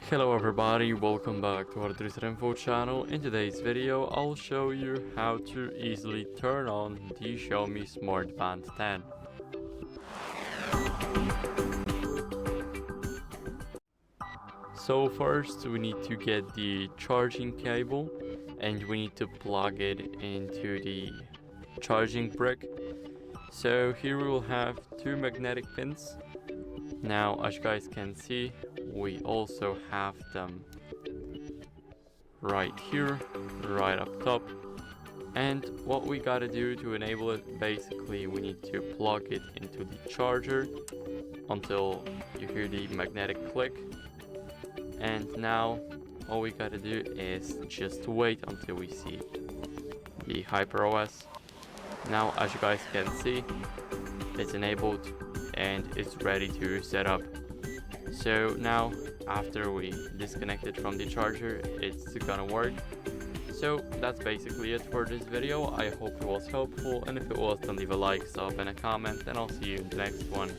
Hello everybody, welcome back to HardReset.Info channel. In today's video, I'll show you how to easily turn on the XIAOMI Smart Band 10. So first we need to get the charging cable and we need to plug it into the charging brick. So here we will have two magnetic pins. Now as you guys can see, we also have them right here, right up top. And what we gotta do to enable it, basically we need to plug it into the charger until you hear the magnetic click. And now all we gotta do is just wait until we see the HyperOS. Now as you guys can see, it's enabled and it's ready to set up. So now after we disconnect it from the charger, it's gonna work. So that's basically it for this video. I hope it was helpful, and if it was, then leave a like, sub and a comment, and I'll see you in the next one.